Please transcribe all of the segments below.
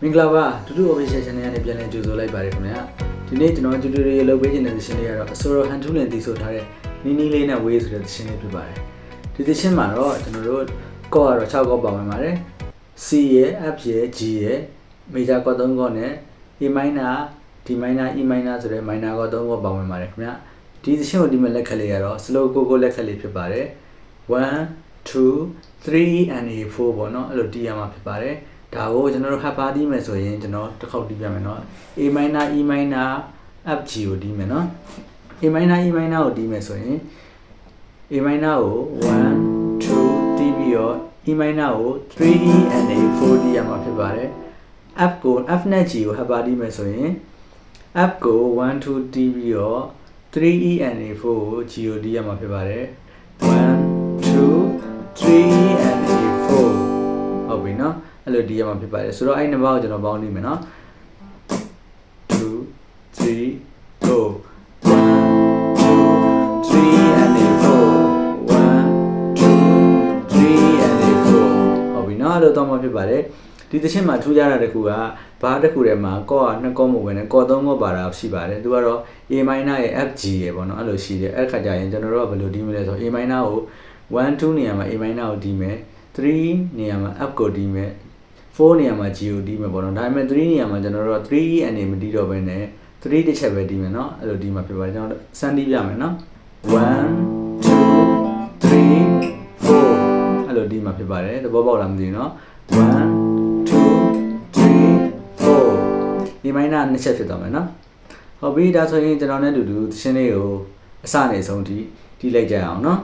မင်္ဂလာပါတူတူ official channel နဲ့ပြန်လည်ကြိုဆိုလိုက်ပါတယ်ခင်ဗျာဒီနေ့ကျွန်တော်တူတူရေလုပ်ပေးခြင်းတဲ့သင်းလေးကတော့အစိုးရဟန်ထူးလင်တီးဆိုထားတဲ့နီနီလေးနဲ့ဝေးဆိုတဲ့သင်းလေးဖြစ်ပါတယ်ဒီသင်းမှာတော့ကျွန်တော်တို့ကော့ကတော့6ကော့ပါဝင်ပါတယ် C ရဲ့ F ရဲ့ G ရဲ့ major ကော့3ကော့နဲ့ A minor D minor E minor ဆိုတဲ့ minor ကော့3ကော့ပါဝင်ပါတယ်ခင်ဗျာဒီသင်းကိုဒီမဲ့လက်ခက်လေးကတော့ slow ကိုလက်ခက်လေးဖြစ်ပါတယ်1 2 3 and 4ပေါ့နော်အဲ့လိုတီးရမှာဖြစ်ပါတယ်ဒါကိုကျွန်တော်တို့ half bar တီးမယ်ဆိုရင်ကျွန်တော်တစ်ခေါက်တီးပြမယ်เนาะ A minor E minor F G ကိုတီးမယ်เนาะ A minor E minor ကိုတီးမယ်ဆိုရင် A minor ကို1 2တီးပြီးတော့ E minor ကို3 E and 4တီးရမှာဖြစ်ပါတယ် F ကို F နဲ့ G ကို half bar တီးမယ်ဆိုရင် F ကို1 2တီးပြီးတော့3 E and 4ကို G ကိုတီးရမှာဖြစ်ပါတယ်1 2 3 and 4ဟုတ်ပြီเนาะအဲ့လိုဒီရမှာဖြစ်ပါတယ်ဆိုတော့အဲ့နှစ်ပါးကိုကျွန်တော်ပေါင်းနေမယ်เนาะ2 3 go 1 2 3 and 4 1 2 3 and 4ဟုတ်ပြီเนาะအဲ့လိုတော့မှဖြစ်ပါတယ်ဒီသချင်းမှာထူးခြားတာတစ်ခုကဘာတစ်ခုထဲမှာကော့က2ကော့မဟုတ်ဘဲနဲ့ကော့3ကော့ပါတာရှိပါတယ်သူကတော့ A minor ရဲ့ F G ရဲ့ပေါ့เนาะအဲ့လိုရှိတယ်အဲ့ခါကျရင်ကျွန်တော်တို့ကဘယ်လိုဒီမလဲဆိုတော့ A minor ကို1 2နေရာမှာ A minor ကိုဒီမယ်3နေရာမှာ F ကိုဒီမယ်4နေရာမှာ G ကိုတီးမယ်ပေါ့နော်ဒါပေမဲ့3နေရာမှာကျွန်တော်တို့က3 အနေမတီးတော့ဘဲနဲ့3တစ်ချက်ပဲတီးမယ်နော်အဲ့လိုတီးမှာဖြစ်ပါတယ်ကျွန်တော်စမ်းတီးပြမယ်နော်1 2 3 4အဲ့လိုတီးမှာဖြစ်ပါတယ်သဘောပေါက်လားမသိဘူးနော်1 2 3 4ဒီမိုင်းနာနှစ်ချက်ဖြစ်သွားမယ်နော်ဟုတ်ပြီဒါဆိုရင်ကျွန်တော်နဲ့အတူတူသင်းလေးကိုအစနေဆုံးတီးလိုက်ကြအောင်နော်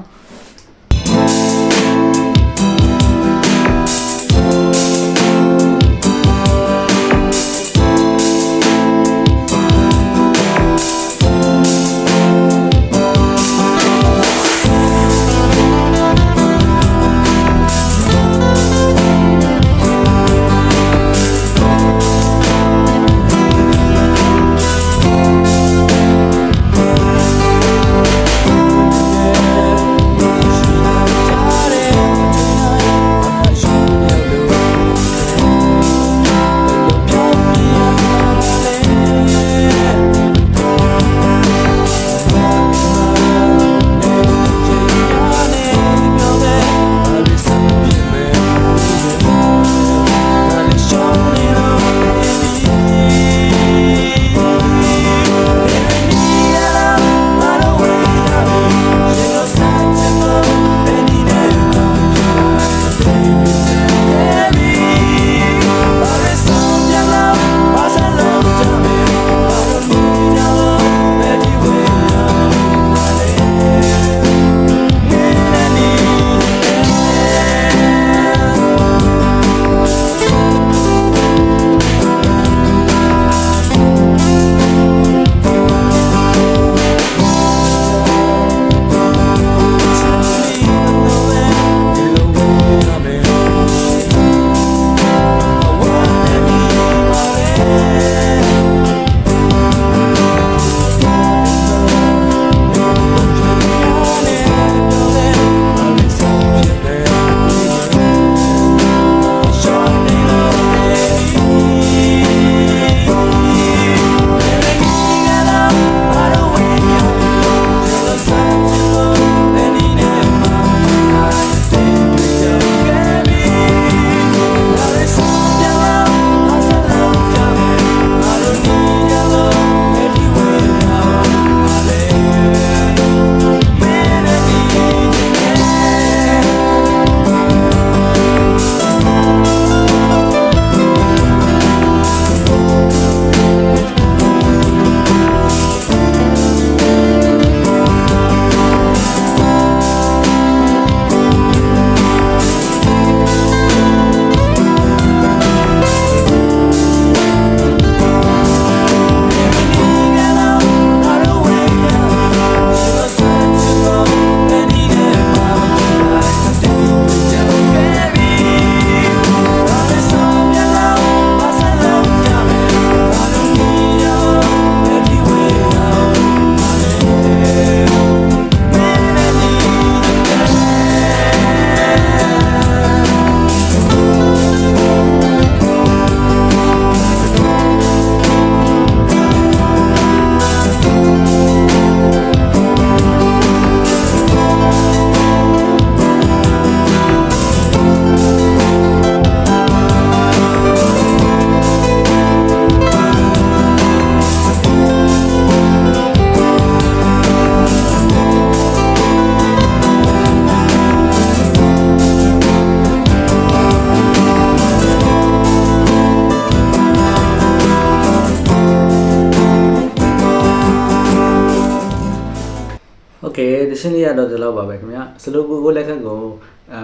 Okay တရှင်းလေးရတော့ဒီလောက်ပါပဲခင်ဗျာစလိုကိုလက်ခတ်ကို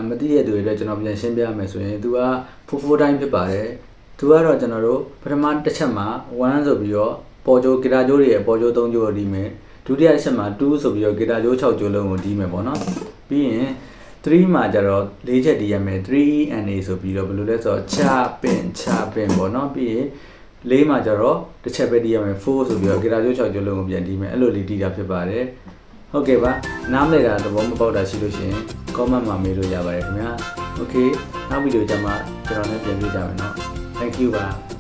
မသိရတဲ့သူတွေအတွက်ကျွန်တော်ပြန်ရှင်းပြရမယ်ဆိုရင်သူက4 တိုင်းဖြစ်ပါတယ်သူကတော့ကျွန်တော်တို့ပထမတစ်ချက်မှာ1ဆိုပြီးတော့ပေါ်ကျိုးဂီတာကျိုးတွေရဲ့ပေါ်ကျိုး3ကျိုးကိုဒီမယ်ဒုတိယတစ်ချက်မှာ2ဆိုပြီးတော့ဂီတာကျိုး6ကျိုးလုံးကိုဒီမယ်ပေါ့နော်ပြီးရင်3မှာကျတော့4ချက်ဒီရမယ် 3NA ဆိုပြီးတော့ဘယ်လိုလဲဆိုတော့ချပင်ပေါ့နော်ပြီးရင်4မှာကျတော့တစ်ချက်ပဲဒီရမယ်4ဆိုပြီးတော့ဂီတာကျိုး6ကျိုးလုံးကိုပြန်ဒီမယ်အဲ့လိုလေးဒီတာဖြစ်ပါတယ်ဟုတ်ကဲ့ပါနားမလည်တာသဘောမပေါက်တာရှိလို့ရှိရင် comment မှာမေးလို့ရပါတယ်ခင်ဗျာ okay နောက်ဗီဒီယိုကျမှကျွန်တော်နဲ့ပြန်တွေ့ကြမယ်เนาะ thank you ပါ